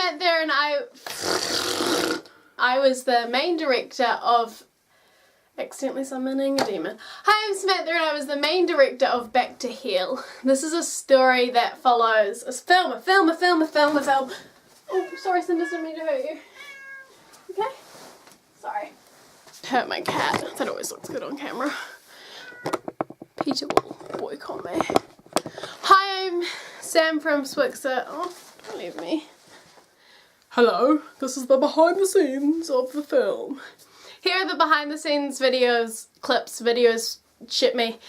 Samantha and I was the main director of accidentally summoning a demon. Hi, I'm Samantha and I was the main director of Back to Hell. This is a story that follows a film. Oh, sorry, Cindy, didn't mean to hurt you. Okay? Sorry. Hurt my cat. That always looks good on camera. Peter will boycott me. Hi, I'm Sam from Swixer. Oh, don't leave me. Hello, this is the behind the scenes of the film. Here are the behind the scenes videos, clips, videos, shit me.